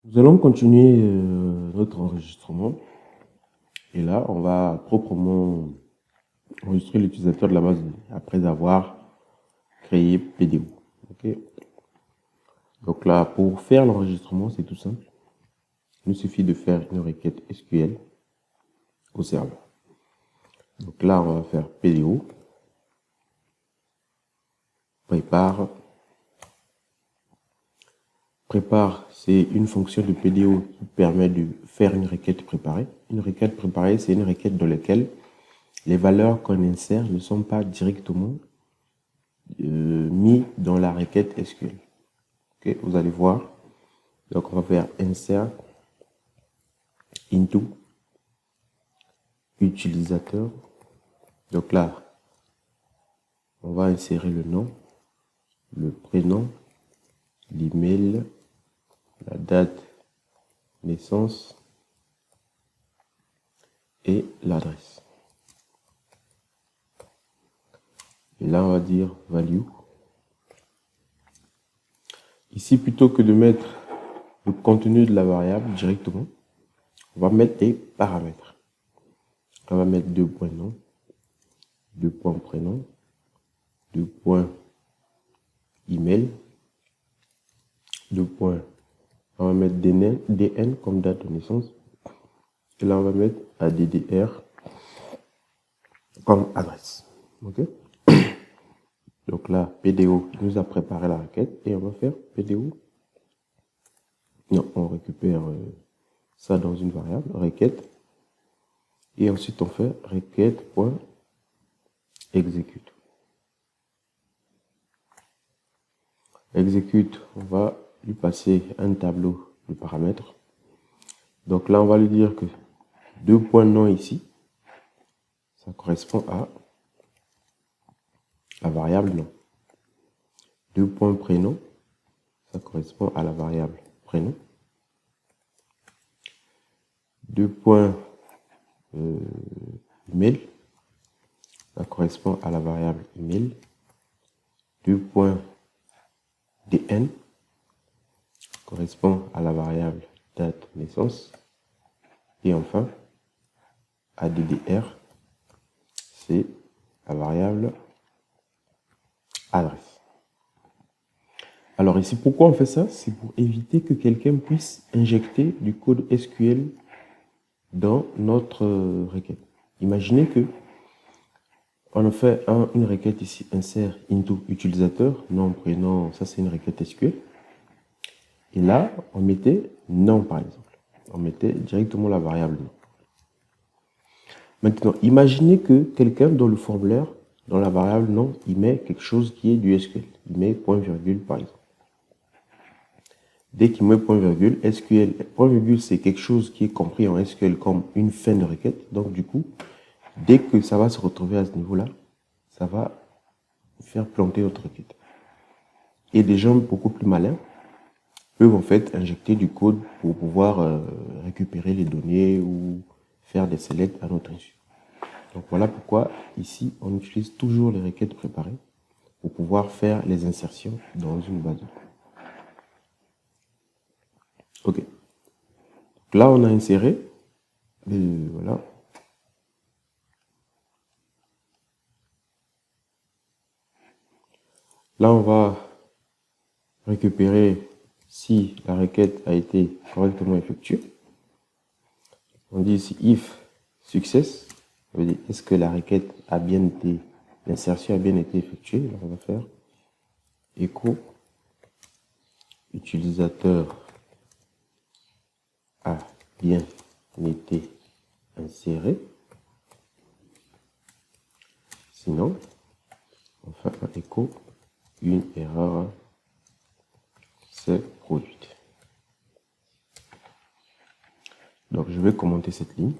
Nous allons continuer notre enregistrement et là, on va proprement enregistrer l'utilisateur de la base de données après avoir créé PDO. Ok. Donc là, pour faire l'enregistrement, c'est tout simple. Il nous suffit de faire une requête SQL au serveur. Donc là, on va faire PDO prépare. Prépare, c'est une fonction de PDO qui permet de faire une requête préparée. Une requête préparée, c'est une requête dans laquelle les valeurs qu'on insère ne sont pas directement mis dans la requête SQL. Okay, vous allez voir. Donc, on va faire insert into utilisateur. Donc là, on va insérer le nom, le prénom, l'email, la date naissance et l'adresse. Et là, on va dire value. Ici, plutôt que de mettre le contenu de la variable directement, on va mettre des paramètres. On va mettre 2 points nom, 2 points prénom, 2 points email, 2 points. On va mettre DN comme date de naissance. Et là, on va mettre ADDR comme adresse. Ok. Donc là, PDO nous a préparé la requête et on va faire PDO. Non, on récupère ça dans une variable, requête. Et ensuite, on fait requête.execute. Execute, on va lui passer un tableau de paramètres. Donc là, on va lui dire que 2 points nom ici, ça correspond à la variable nom. 2 points prénom, ça correspond à la variable prénom. 2 points email, ça correspond à la variable email. 2 points DN correspond à la variable date naissance. Et enfin, ADDR, c'est la variable adresse. Alors ici, pourquoi on fait ça? C'est pour éviter que quelqu'un puisse injecter du code SQL dans notre requête. Imaginez que on a fait une requête ici, insert into utilisateur, nom, prénom, ça c'est une requête SQL. Et là, on mettait nom par exemple. On mettait directement la variable nom. Maintenant, imaginez que quelqu'un dans le formulaire, dans la variable nom, il met quelque chose qui est du SQL. Il met point virgule par exemple. Dès qu'il met point virgule, SQL, point virgule c'est quelque chose qui est compris en SQL comme une fin de requête. Donc du coup, dès que ça va se retrouver à ce niveau-là, ça va faire planter notre requête. Et des gens beaucoup plus malins peuvent en fait injecter du code pour pouvoir récupérer les données ou faire des selects à notre insu. Donc voilà pourquoi ici on utilise toujours les requêtes préparées pour pouvoir faire les insertions dans une base de données. Ok. Donc là on a inséré. Et voilà. Là on va récupérer si la requête a été correctement effectuée. On dit ici if success. Ça veut dire est-ce que la requête a bien été, l'insertion a bien été effectuée. Alors on va faire echo utilisateur a bien été inséré. Sinon, on fait un echo une erreur s'est produite. Donc je vais commenter cette ligne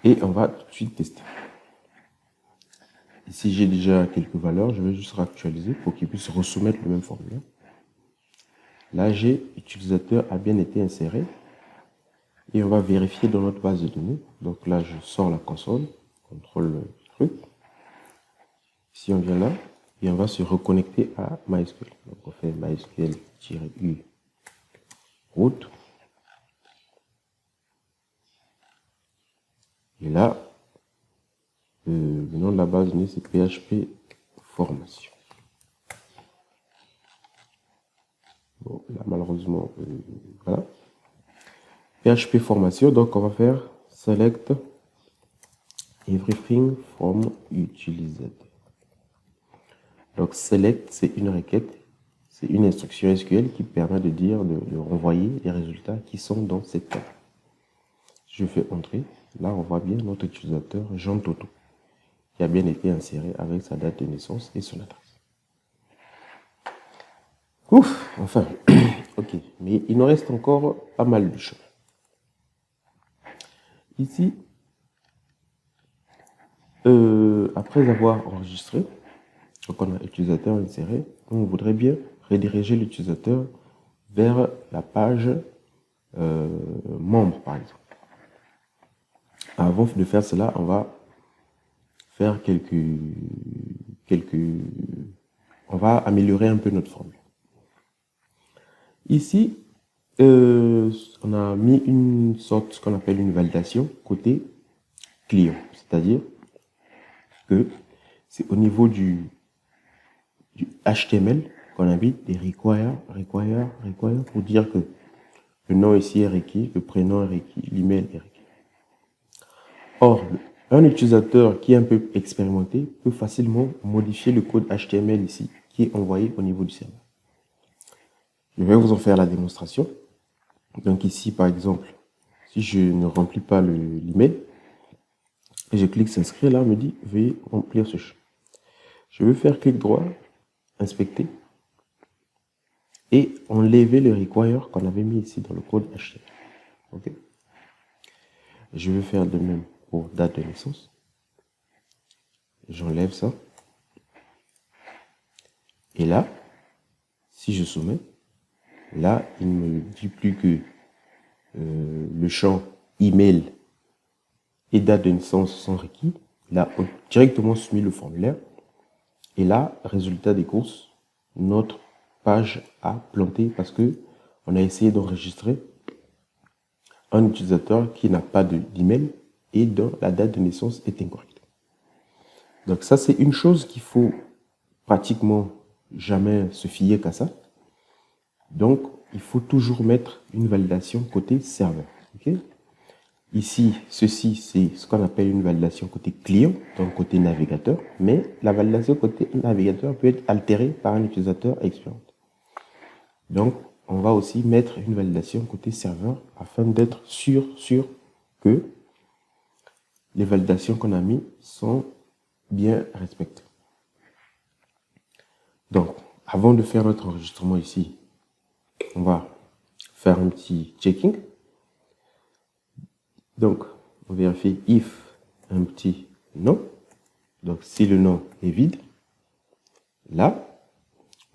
et on va tout de suite tester. Ici j'ai déjà quelques valeurs, je vais juste réactualiser pour qu'il puisse resoumettre le même formulaire. Là j'ai utilisateur a bien été inséré et on va vérifier dans notre base de données. Donc là je sors la console, contrôle le truc. Ici on vient là et on va se reconnecter à MySQL. Donc on fait MySQL-U route. Et là, le nom de la base de données, c'est PHP formation. Bon, là, malheureusement, voilà. PHP formation, donc on va faire select everything from utilisateur. Donc select, c'est une requête, c'est une instruction SQL qui permet de dire, de renvoyer les résultats qui sont dans cette table. Je fais entrer, là on voit bien notre utilisateur Jean Toto, qui a bien été inséré avec sa date de naissance et son adresse. Ouf, enfin, ok, mais il nous reste encore pas mal de choses. Ici, après avoir enregistré, donc on a utilisateur inséré, on voudrait bien rediriger l'utilisateur vers la page membre par exemple. Avant de faire cela, on va faire on va améliorer un peu notre formule. Ici, on a mis une sorte, ce qu'on appelle une validation côté client, c'est-à-dire que c'est au niveau du HTML qu'on a mis des require pour dire que le nom ici est requis, le prénom est requis, l'email est requis. Or, un utilisateur qui est un peu expérimenté peut facilement modifier le code HTML ici, qui est envoyé au niveau du serveur. Je vais vous en faire la démonstration. Donc ici, par exemple, si je ne remplis pas l'email, et je clique s'inscrire, là, on me dit, veuillez remplir ce champ. Je veux faire clic droit, inspecter, et enlever le require qu'on avait mis ici dans le code HTML. Okay. Je vais faire de même pour date de naissance. J'enlève ça. Et là, si je soumets, là, il ne me dit plus que le champ email et date de naissance sont requis. Là, on a directement soumis le formulaire. Et là, résultat des courses, notre page a planté parce que on a essayé d'enregistrer un utilisateur qui n'a pas d'email et dont la date de naissance est incorrecte. Donc ça, c'est une chose qu'il faut pratiquement jamais se fier qu'à ça. Donc, il faut toujours mettre une validation côté serveur. Okay? Ici, ceci, c'est ce qu'on appelle une validation côté client, donc côté navigateur. Mais la validation côté navigateur peut être altérée par un utilisateur expérimenté. Donc, on va aussi mettre une validation côté serveur afin d'être sûr que les validations qu'on a mis sont bien respectées. Donc, avant de faire notre enregistrement ici, on va faire un petit checking. Donc, on vérifie if un petit nom. Donc, si le nom est vide, là,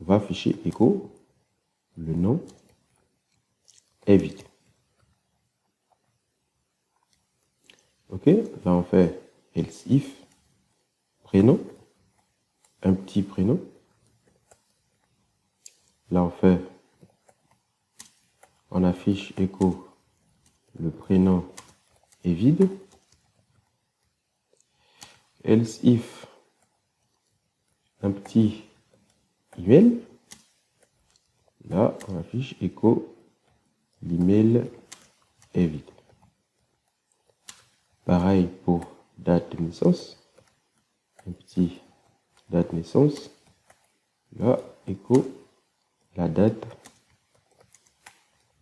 on va afficher echo, le nom est vide. Ok, là on fait else if prénom, un petit prénom. Là on affiche echo, le prénom est vide. Else if un petit email. Là, on affiche echo, l'email est vide. Pareil pour date de naissance. Un petit date de naissance. Là, echo, la date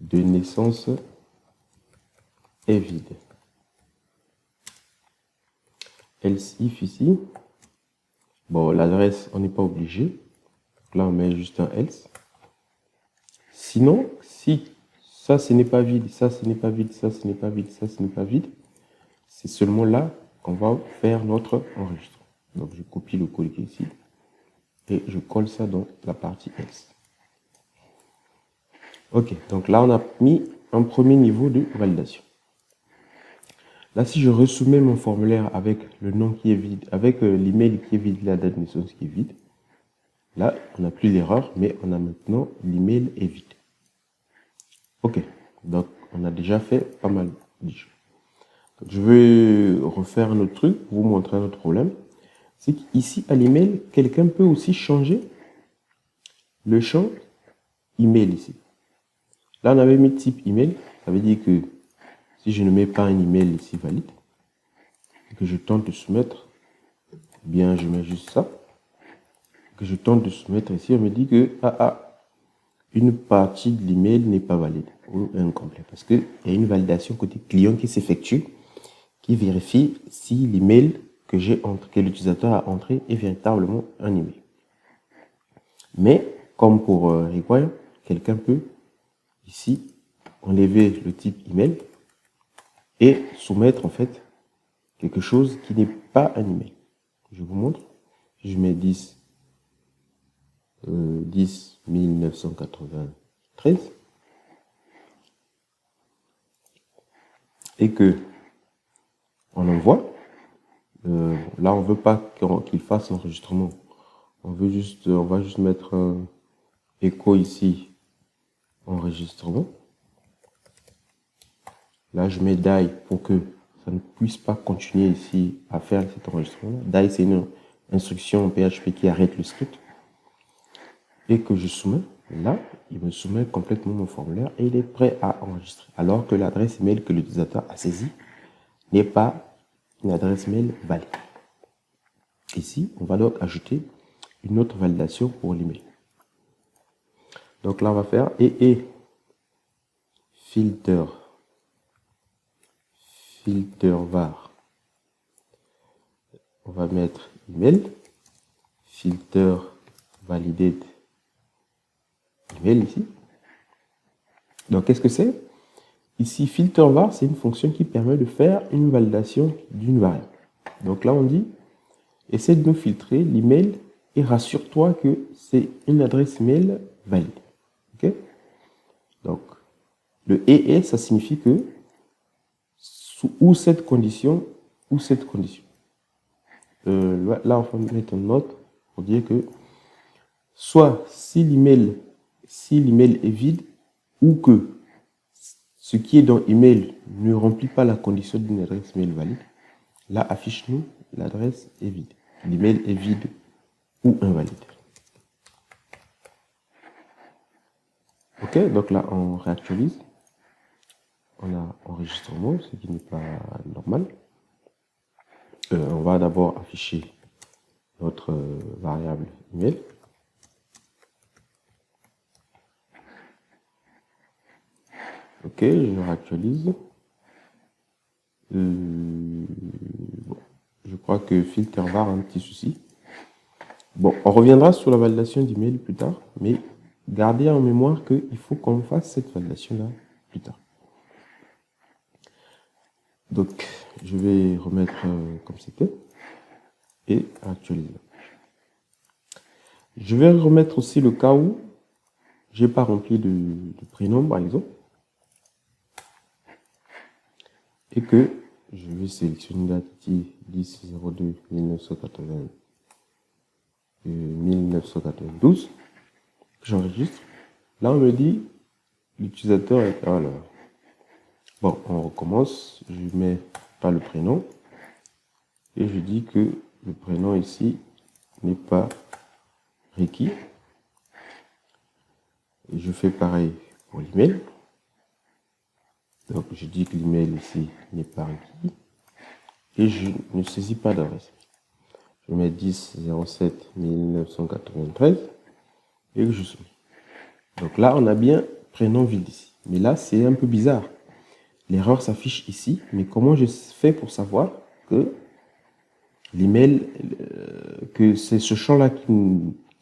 de naissance est vide. Else if ici. Bon, l'adresse, on n'est pas obligé. Donc là, on met juste un else. Sinon, si ça, ce n'est pas vide, ça, ce n'est pas vide, ça, ce n'est pas vide, ça, ce n'est pas vide, c'est seulement là qu'on va faire notre enregistrement. Donc, je copie le code qui est ici et je colle ça dans la partie else. Ok, donc là, on a mis un premier niveau de validation. Là, si je resoumets mon formulaire avec le nom qui est vide, avec l'email qui est vide, la date de naissance qui est vide, là, on n'a plus d'erreur, mais on a maintenant l'email est vide. Ok, donc on a déjà fait pas mal de choses. Je vais refaire un autre truc pour vous montrer un autre problème. C'est qu'ici, à l'email, quelqu'un peut aussi changer le champ email ici. Là, on avait mis type email. Ça veut dire que si je ne mets pas un email ici valide, et que je tente de soumettre, bien je mets juste ça, que je tente de soumettre ici, on me dit que une partie de l'email n'est pas valide ou incomplet parce qu'il y a une validation côté client qui s'effectue, qui vérifie si l'email que l'utilisateur a entré est véritablement un email. Mais comme pour Require, quelqu'un peut ici enlever le type email et soumettre en fait quelque chose qui n'est pas un email. Je vous montre. Je mets 10 1993 et que on envoie. Là, on veut pas qu'il fasse l'enregistrement. On va juste mettre un écho ici, enregistrement. Là, je mets die pour que ça ne puisse pas continuer ici à faire cet enregistrement. Die, c'est une instruction en PHP qui arrête le script. Et que je soumets, là, il me soumet complètement mon formulaire et il est prêt à enregistrer. Alors que l'adresse email que l'utilisateur a saisie n'est pas une adresse mail valide. Ici, on va donc ajouter une autre validation pour l'email. Donc là, on va faire filter var. On va mettre email, filter validate email ici. Donc, qu'est-ce que c'est? Ici, filter var, c'est une fonction qui permet de faire une validation d'une variable. Donc là, on dit, essaie de nous filtrer l'email et rassure-toi que c'est une adresse mail valide. Ok? Donc, le et ça signifie que ou cette condition, ou cette condition. Là, on va mettre une note pour dire que soit si l'email est vide ou que ce qui est dans email ne remplit pas la condition d'une adresse mail valide, là, affiche-nous l'adresse est vide. L'email est vide ou invalide. Ok, donc là, on réactualise. On a enregistrement, ce qui n'est pas normal. On va d'abord afficher notre variable email. Ok, je réactualise. Bon, je crois que filter var a un petit souci. Bon, on reviendra sur la validation d'email plus tard, mais gardez en mémoire qu'il faut qu'on fasse cette validation-là plus tard. Donc, je vais remettre comme c'était et actualiser. Je vais remettre aussi le cas où j'ai pas rempli de prénom, par exemple, et que je vais sélectionner la date 10-02-1992. J'enregistre. Là, on me dit l'utilisateur est... Alors, bon, on recommence. Je mets pas le prénom et je dis que le prénom ici n'est pas requis. Et je fais pareil pour l'email. Donc, je dis que l'email ici n'est pas requis et je ne saisis pas d'adresse. Je mets 10-07-1993 et que je soumets. Donc là, on a bien prénom vide ici. Mais là, c'est un peu bizarre. L'erreur s'affiche ici, mais comment je fais pour savoir que l'email, que c'est ce champ-là qui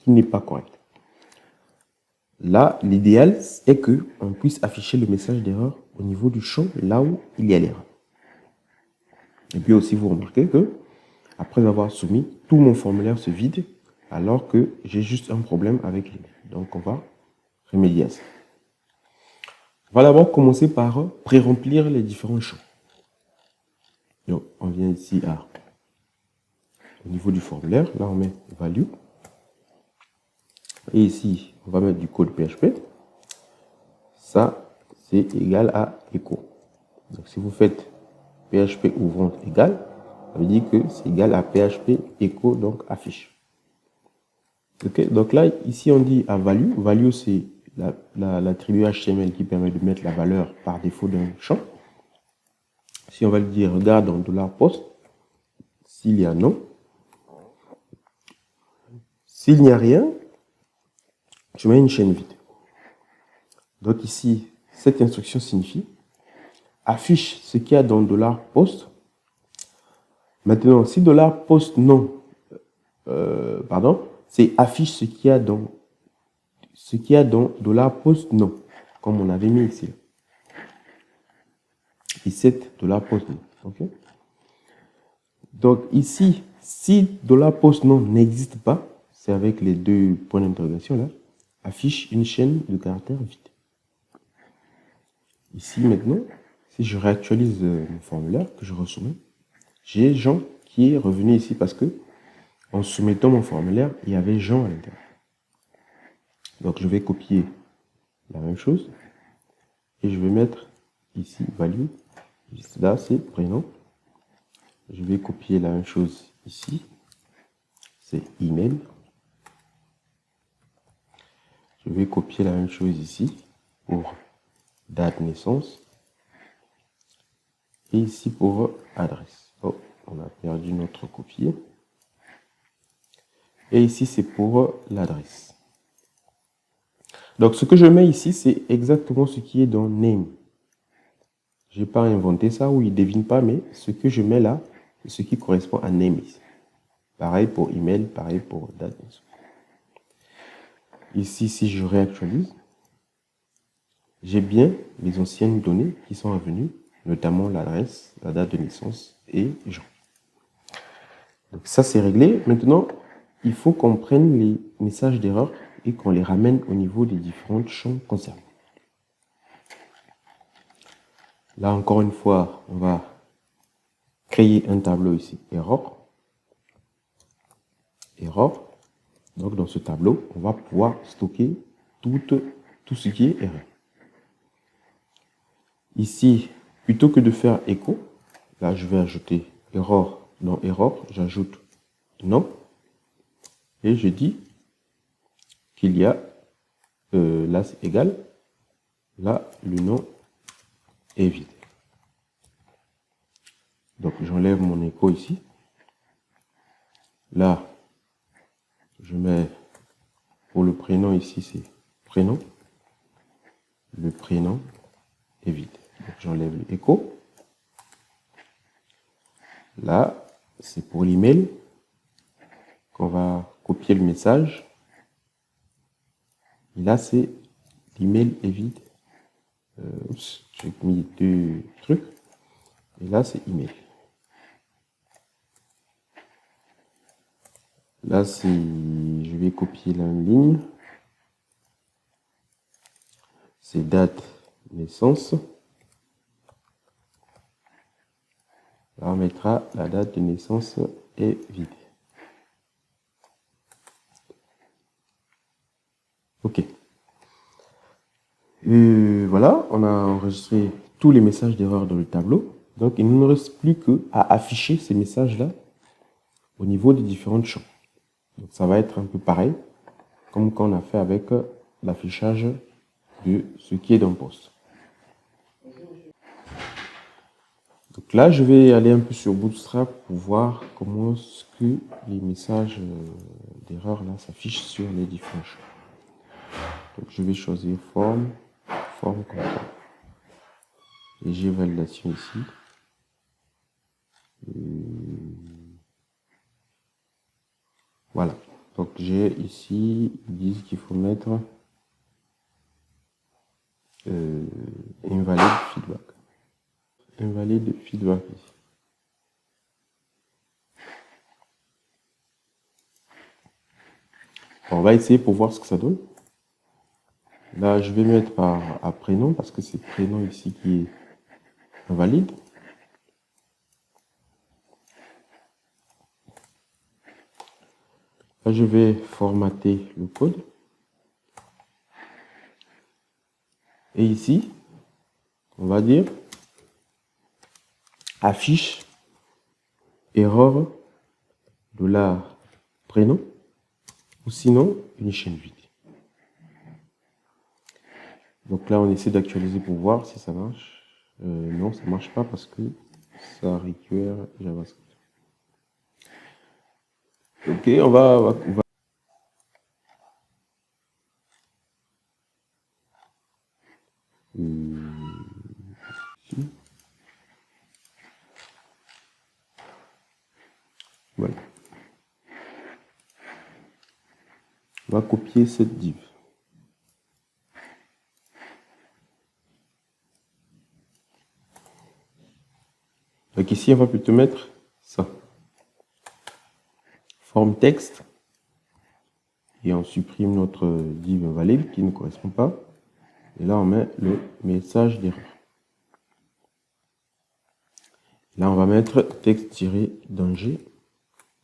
n'est pas correct? Là, l'idéal est que on puisse afficher le message d'erreur au niveau du champ, là où il y a l'erreur. Et puis aussi, vous remarquez que après avoir soumis, tout mon formulaire se vide, alors que j'ai juste un problème avec l'email. Donc, on va remédier à ça. On va d'abord commencer par pré-remplir les différents champs. Donc, on vient ici au niveau du formulaire. Là, on met value. Et ici, on va mettre du code PHP. Ça, c'est égal à echo. Donc si vous faites PHP ouvrante égal, ça veut dire que c'est égal à PHP echo, donc affiche. Ok, donc là, ici on dit à value. Value, c'est l'attribut HTML qui permet de mettre la valeur par défaut d'un champ. Si on va le dire regarde en $post, s'il y a non, s'il n'y a rien, je mets une chaîne vide. Donc ici, cette instruction signifie affiche ce qu'il y a dans $post. Maintenant, si $post non, c'est affiche ce qu'il y a dans $post non, comme on avait mis ici. Et $post non. Okay? Donc ici, si $post non n'existe pas, c'est avec les deux points d'interrogation là, affiche une chaîne de caractères vide. Ici maintenant, si je réactualise mon formulaire que je ressoumets, j'ai Jean qui est revenu ici parce que en soumettant mon formulaire, il y avait Jean à l'intérieur. Donc je vais copier la même chose et je vais mettre ici value. Là c'est prénom. Je vais copier la même chose ici. C'est email. Je vais copier la même chose ici pour date naissance. Et ici pour adresse. Oh, on a perdu notre copier. Et ici c'est pour l'adresse. Donc ce que je mets ici, c'est exactement ce qui est dans name. Je n'ai pas inventé ça ou il ne devine pas, mais ce que je mets là, c'est ce qui correspond à name ici. Pareil pour email, pareil pour date. Ici, si je réactualise, j'ai bien les anciennes données qui sont revenues, notamment l'adresse, la date de naissance et Jean. Donc ça, c'est réglé. Maintenant, il faut qu'on prenne les messages d'erreur et qu'on les ramène au niveau des différents champs concernés. Là, encore une fois, on va créer un tableau ici, erreur. Erreur. Donc, dans ce tableau, on va pouvoir stocker tout ce qui est erreur. Ici, plutôt que de faire echo, là, je vais ajouter erreur dans erreur, j'ajoute non. Et je dis qu'il y a, là, c'est égal. Là, le nom est vide. Donc, j'enlève mon echo ici. Là, je mets, pour le prénom ici, c'est prénom. Le prénom est vide. Donc, j'enlève l'écho. Là, c'est pour l'email qu'on va copier le message. Et là, c'est l'email est vide. J'ai mis deux trucs. Et là, c'est email. Là, je vais copier la même ligne. C'est date naissance. Là, on mettra la date de naissance est vide. OK. Et voilà, on a enregistré tous les messages d'erreur dans le tableau. Donc, il ne nous reste plus qu'à afficher ces messages-là au niveau des différents champs. Donc, ça va être un peu pareil, comme qu'on a fait avec l'affichage de ce qui est dans poste. Donc là, je vais aller un peu sur Bootstrap pour voir comment est-ce que les messages d'erreur là s'affichent sur les différents champs. Donc, je vais choisir forme comme ça. Et j'ai validation ici. Voilà. Donc j'ai ici, ils disent qu'il faut mettre invalid feedback. Invalid feedback ici. On va essayer pour voir ce que ça donne. Là, je vais mettre à prénom parce que c'est prénom ici qui est invalide. Là, je vais formater le code. Et ici, on va dire affiche erreur $prénom ou sinon une chaîne vide. Donc là, on essaie d'actualiser pour voir si ça marche. Non, ça marche pas parce que ça requiert JavaScript. Ok, on va voilà. On va copier cette div. Donc ici, on va plutôt mettre ça. Forme texte. Et on supprime notre div invalide qui ne correspond pas. Et là, on met le message d'erreur. Là, on va mettre texte-danger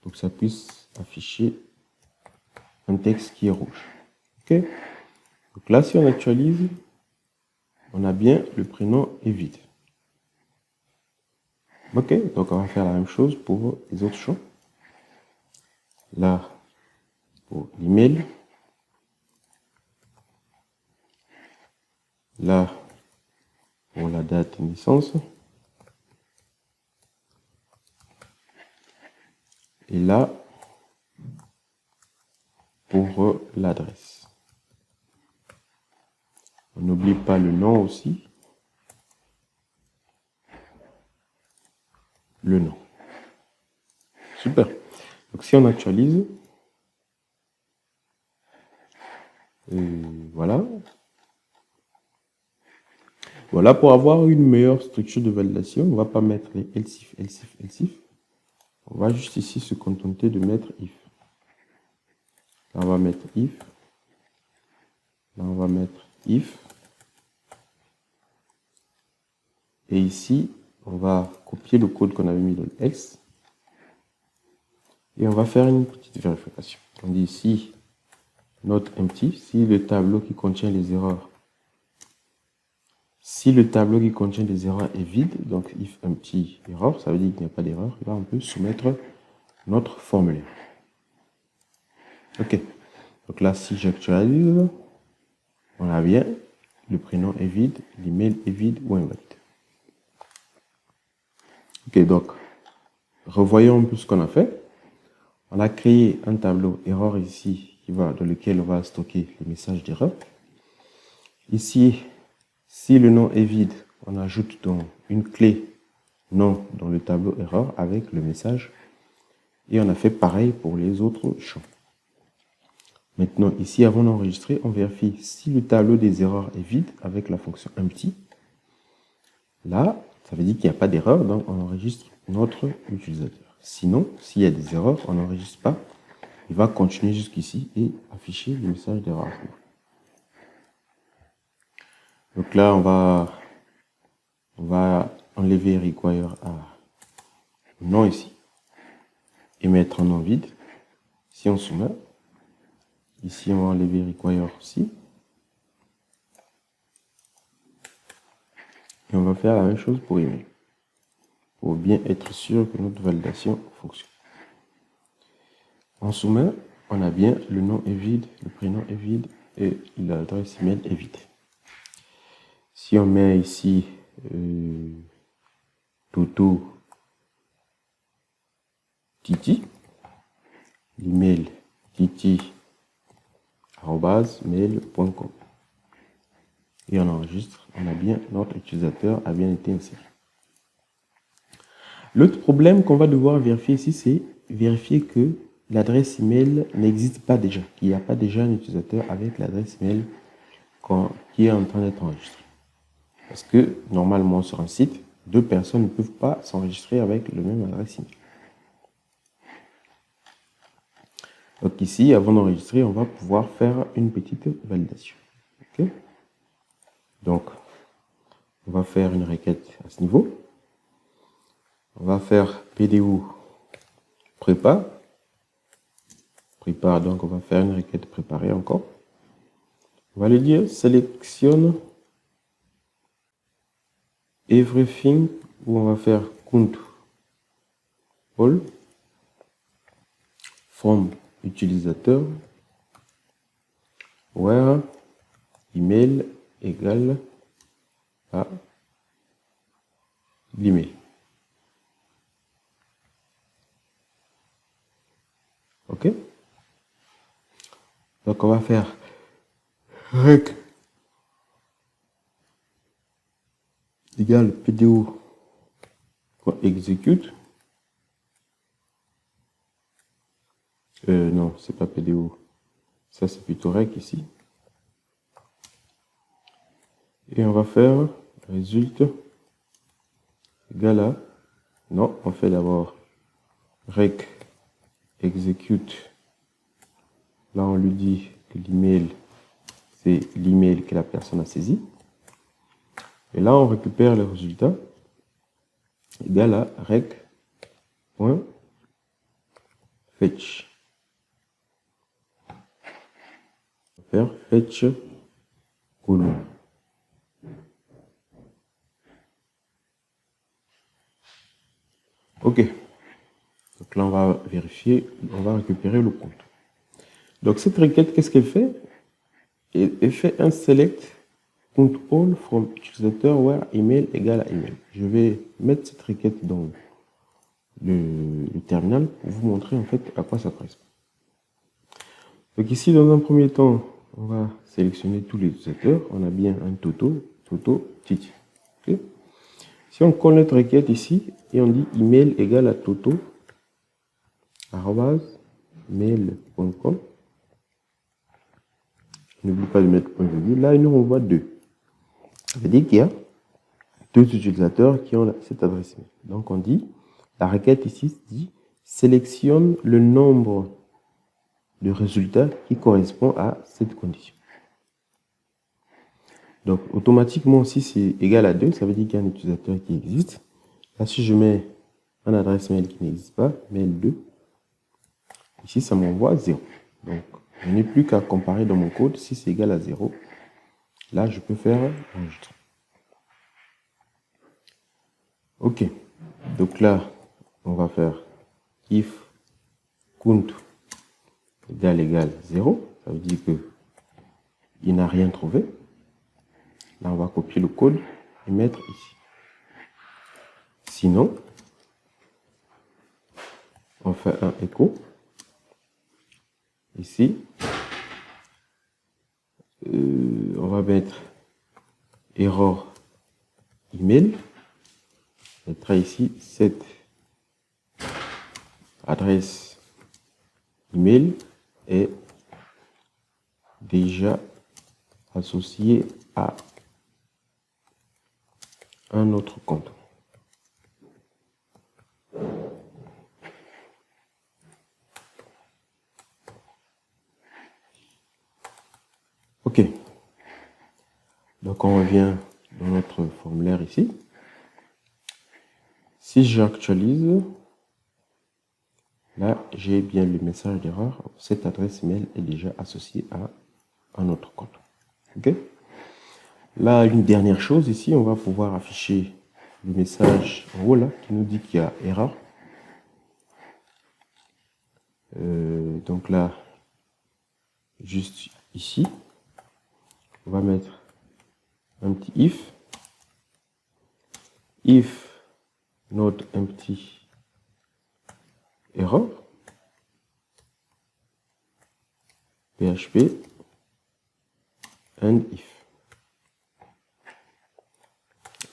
pour que ça puisse afficher un texte qui est rouge. Ok. Donc là, si on actualise, on a bien le prénom est vide. Ok, donc on va faire la même chose pour les autres champs. Là, pour l'email. Là, pour la date de naissance. Et là, pour l'adresse. On n'oublie pas le nom aussi. Le nom. Super. Donc si on actualise, voilà. Voilà, pour avoir une meilleure structure de validation, on ne va pas mettre les else if, else if, else if. On va juste ici se contenter de mettre if. Là, on va mettre if. Là, on va mettre if. Et ici, on va copier le code qu'on avait mis dans le else. Et on va faire une petite vérification. On dit ici, not empty, si le tableau qui contient les erreurs, si le tableau qui contient des erreurs est vide, donc if empty erreur, ça veut dire qu'il n'y a pas d'erreur. Là, on peut soumettre notre formulaire. Ok. Donc là, si j'actualise, on a bien, le prénom est vide, l'email est vide ou invalide. Ok, donc, revoyons un peu ce qu'on a fait. On a créé un tableau erreur ici, dans lequel on va stocker les messages d'erreur. Ici, si le nom est vide, on ajoute donc une clé nom dans le tableau erreur avec le message. Et on a fait pareil pour les autres champs. Maintenant, ici, avant d'enregistrer, on vérifie si le tableau des erreurs est vide avec la fonction empty. Là, ça veut dire qu'il n'y a pas d'erreur, donc on enregistre notre utilisateur. Sinon, s'il y a des erreurs, on n'enregistre pas. Il va continuer jusqu'ici et afficher le message d'erreur. Donc là, on va enlever require à nom ici et mettre un nom vide. Si on soumet, ici on va enlever require aussi. Et on va faire la même chose pour email, pour bien être sûr que notre validation fonctionne. En soumet, on a bien le nom est vide, le prénom est vide et l'adresse email est vide. Si on met ici Toto Titi, l'email titi@mail.com et on enregistre, on a bien, notre utilisateur a bien été inséré. L'autre problème qu'on va devoir vérifier ici, c'est vérifier que l'adresse email n'existe pas déjà, qu'il n'y a pas déjà un utilisateur avec l'adresse email qui est en train d'être enregistré. Parce que normalement sur un site, deux personnes ne peuvent pas s'enregistrer avec le même adresse email. Donc ici, avant d'enregistrer, on va pouvoir faire une petite validation. Okay. Donc, on va faire une requête à ce niveau. On va faire PDO prépare. Prépare, donc on va faire une requête préparée encore. On va lui dire sélectionne everything, où on va faire count all from utilisateur where email égale à l'email. Ok? Donc on va faire rec égale pdo.execute. Non, c'est pas pdo. Ça c'est plutôt rec ici. Et on va faire résulte égale à, non, on fait d'abord rec execute. Là on lui dit que l'email c'est l'email que la personne a saisi. Et là on récupère le résultat égal à rec.fetch. On va faire fetch colon. Ok. Donc là, on va vérifier, on va récupérer le compte. Donc cette requête, qu'est-ce qu'elle fait? Elle fait un select count all from utilisateur where email égale à email. Je vais mettre cette requête dans le terminal pour vous montrer en fait à quoi ça correspond. Donc ici, dans un premier temps, on va sélectionner tous les utilisateurs. On a bien un Toto, Titi. Okay. Si on colle notre requête ici et on dit email égale à Toto, @mail.com. N'oublie pas de mettre point virgule. Là, il nous renvoie 2. Ça veut dire qu'il y a 2 utilisateurs qui ont cette adresse mail. Donc, on dit, la requête ici dit sélectionne le nombre de résultats qui correspond à cette condition. Donc, automatiquement, si c'est égal à 2, ça veut dire qu'il y a un utilisateur qui existe. Là, si je mets une adresse mail qui n'existe pas, mail 2, ici, ça m'envoie 0. Donc, je n'ai plus qu'à comparer dans mon code. Si c'est égal à 0, là, je peux faire enregistrer. Ok. Donc là, on va faire if count égale 0. Ça veut dire que il n'a rien trouvé. Là, on va copier le code et mettre ici. Sinon, on fait un écho. Ici, on va mettre error email. On mettra ici cette adresse email est déjà associée à un autre compte. Ok. Donc on revient dans notre formulaire ici. Si j'actualise, là j'ai bien le message d'erreur. Cette adresse mail est déjà associée à un autre compte. Ok. Là, une dernière chose ici, on va pouvoir afficher le message en haut là qui nous dit qu'il y a erreur. Donc là, juste ici, on va mettre un petit if not empty error php and if.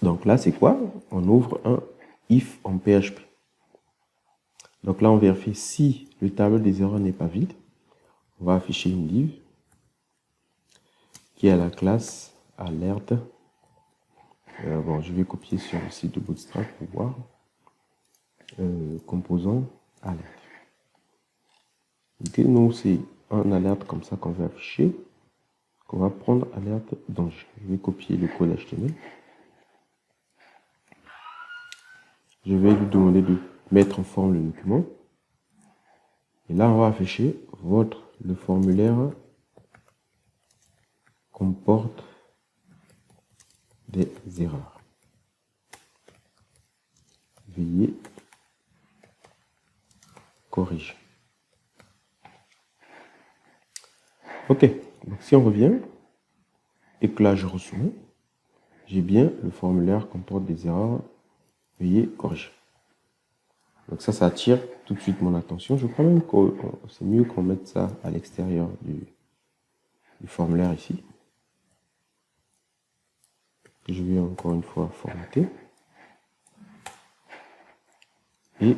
Donc là, c'est quoi? On ouvre un if en PHP. Donc là, on vérifie si le tableau des erreurs n'est pas vide. On va afficher une div qui a la classe alerte. Bon, je vais copier sur le site de Bootstrap pour voir. Composant alerte. Ok, donc c'est un alerte comme ça qu'on va afficher, qu'on va prendre alerte danger. Je vais copier le code HTML. Je vais lui demander de mettre en forme le document. Et là, on va afficher le formulaire comporte des erreurs. veuillez corriger. Ok, donc si on revient et que là je resoumets, j'ai bien le formulaire comporte des erreurs, veuillez corriger. Donc ça attire tout de suite mon attention. Je crois même que c'est mieux qu'on mette ça à l'extérieur du formulaire ici. Je vais encore une fois formater. Et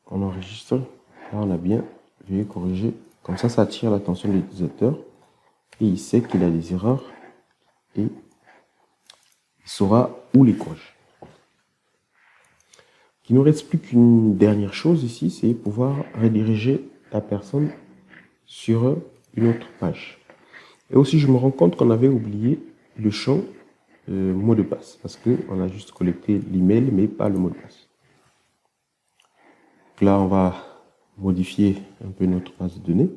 on enregistre. Là, on a bien veuillez corriger. Comme ça attire l'attention de l'utilisateur. Et il sait qu'il a des erreurs. Et il saura où les corriger. Il ne nous reste plus qu'une dernière chose ici, c'est pouvoir rediriger la personne sur une autre page. Et aussi, je me rends compte qu'on avait oublié le champ mot de passe, parce qu'on a juste collecté l'email, mais pas le mot de passe. Donc là, on va modifier un peu notre base de données.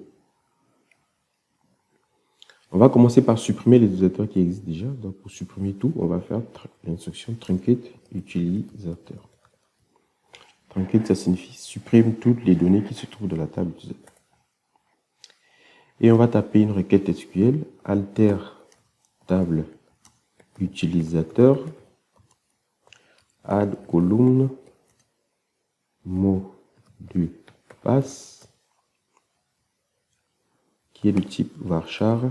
On va commencer par supprimer les utilisateurs qui existent déjà. Donc, pour supprimer tout, on va faire l'instruction truncate utilisateur. Truncate, ça signifie supprime toutes les données qui se trouvent dans la table utilisateur. Et on va taper une requête SQL, alter table utilisateur, add column, mot de passe, qui est de type varchar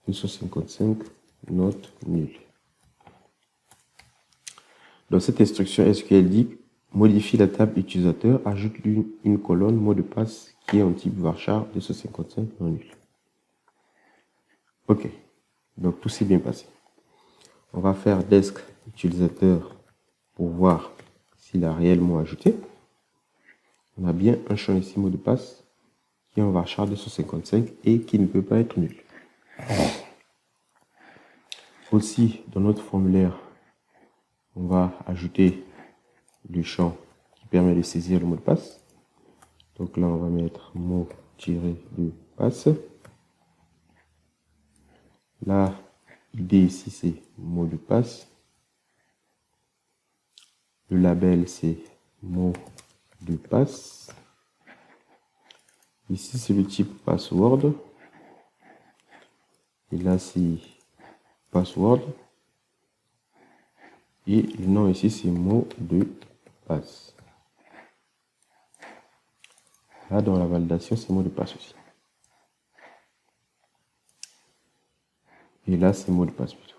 255 note nulle. Dans cette instruction SQL dit modifie la table utilisateur, ajoute une colonne mot de passe qui est en type varchar 255 non nul. Ok, donc tout s'est bien passé. On va faire desk utilisateur pour voir s'il a réellement ajouté. On a bien un champ ici mot de passe qui est en varchar 255 et qui ne peut pas être nul. Aussi, dans notre formulaire, on va ajouter le champ qui permet de saisir le mot de passe. Donc là, on va mettre mot-de passe. Là, l'idée ici, c'est mot de passe. Le label, c'est mot de passe. Ici, c'est le type password. Et là, c'est password. Et le nom ici, c'est mot de passe. Là, dans la validation, c'est mot de passe aussi. Et là, c'est mot de passe plutôt.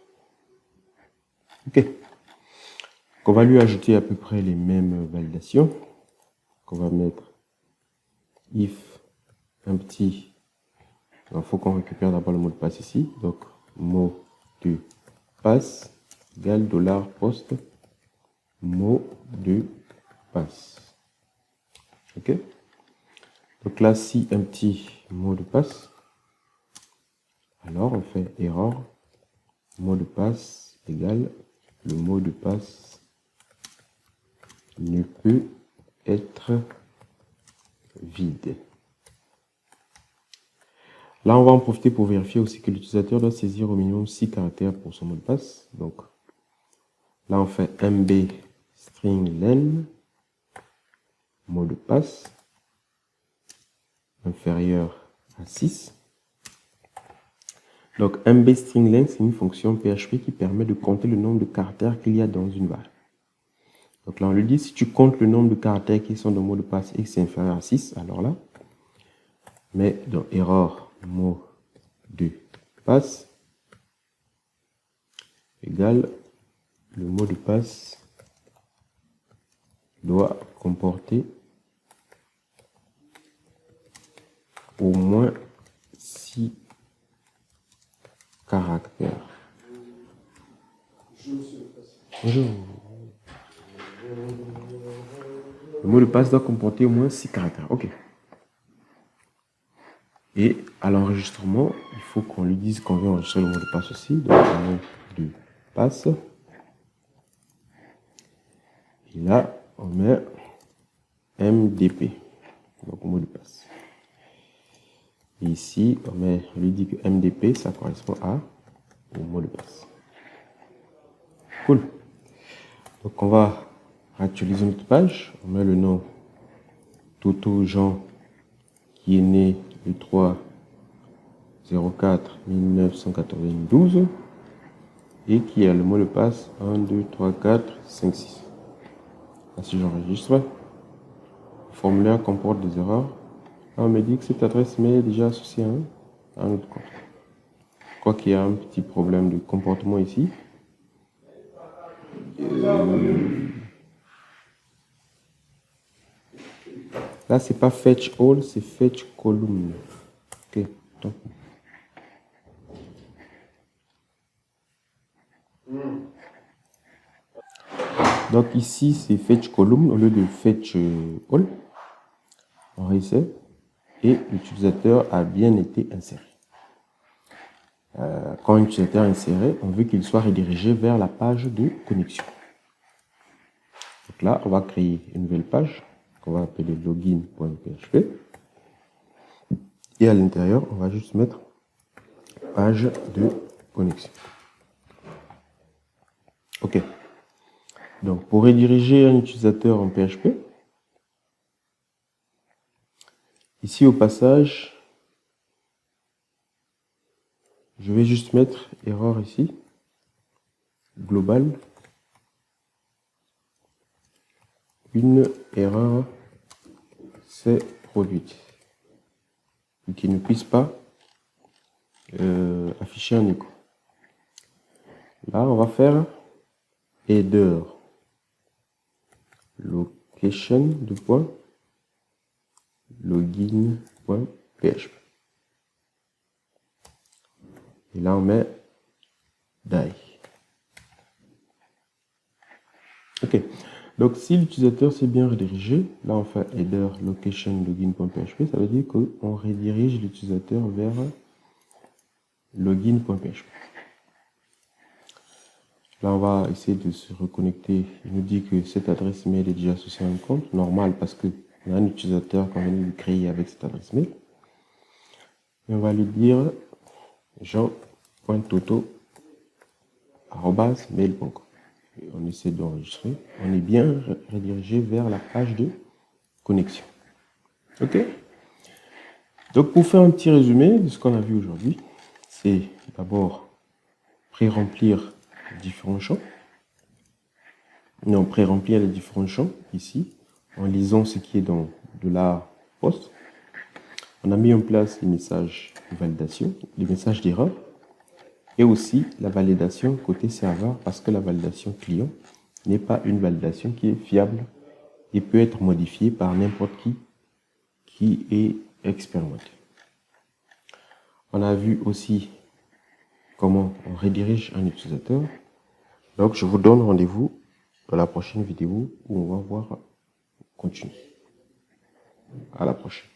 Ok. Donc, on va lui ajouter à peu près les mêmes validations. Donc, on va mettre if un petit. Il faut qu'on récupère d'abord le mot de passe ici. Donc, mot de passe égale $post mot de passe. Ok. Donc là, si un petit mot de passe, alors on fait erreur mot de passe égale le mot de passe ne peut être vide. Là, on va en profiter pour vérifier aussi que l'utilisateur doit saisir au minimum 6 caractères pour son mot de passe. Donc là, on fait mb string len mot de passe inférieur à 6. Donc, mb string len, c'est une fonction PHP qui permet de compter le nombre de caractères qu'il y a dans une variable. Donc là, on lui dit, si tu comptes le nombre de caractères qui sont dans le mot de passe et que c'est inférieur à 6, alors là, mais dans erreur mot de passe égale le mot de passe doit comporter au moins 6 caractères. Bonjour. Le mot de passe doit comporter au moins 6 caractères. OK. Et à l'enregistrement, il faut qu'on lui dise qu'on veut enregistrer le mot de passe aussi. Donc, le mot de passe. Et là, on met MDP. Donc, mot de passe. Et ici, on lui dit que MDP, ça correspond au mot de passe. Cool. Donc, on va Actualiser notre page. On met le nom Toto Jean qui est né le 3/04/1992 et qui a le mot de passe 1, 2, 3, 4, 5, 6. Ainsi j'enregistre. Le formulaire comporte des erreurs. Là, on me dit que cette adresse mail est déjà associée à un autre compte. Je crois qu'il y a un petit problème de comportement ici. Là, c'est pas fetch all, c'est fetch column. Ok, donc. Donc ici, c'est fetch column au lieu de fetch all. On réessaie et l'utilisateur a bien été inséré. Quand un utilisateur est inséré, on veut qu'il soit redirigé vers la page de connexion. Donc là, on va créer une nouvelle page qu'on va appeler login.php. Et à l'intérieur, on va juste mettre page de connexion. OK. Donc, pour rediriger un utilisateur en PHP, ici au passage, je vais juste mettre erreur ici, global. Une erreur s'est produite et qui ne puisse pas afficher un écho. Là, on va faire header location de point login.php. Et là, on met die. OK. Donc, si l'utilisateur s'est bien redirigé, là, on fait header location login.php, ça veut dire qu'on redirige l'utilisateur vers login.php. Là, on va essayer de se reconnecter. Il nous dit que cette adresse mail est déjà associée à un compte. Normal, parce qu'on a un utilisateur qu'on vient de créer avec cette adresse mail. Et on va lui dire jean.toto@mail.com. On essaie d'enregistrer. On est bien redirigé vers la page de connexion. OK? Donc, pour faire un petit résumé de ce qu'on a vu aujourd'hui, c'est d'abord pré-remplir différents champs. Non, pré-remplir les différents champs ici, en lisant ce qui est dans $post. On a mis en place les messages de validation, les messages d'erreur, et aussi la validation côté serveur, parce que la validation client n'est pas une validation qui est fiable et peut être modifiée par n'importe qui est expérimenté. On a vu aussi comment on redirige un utilisateur. Donc, je vous donne rendez-vous dans la prochaine vidéo où on va voir continuer. À la prochaine.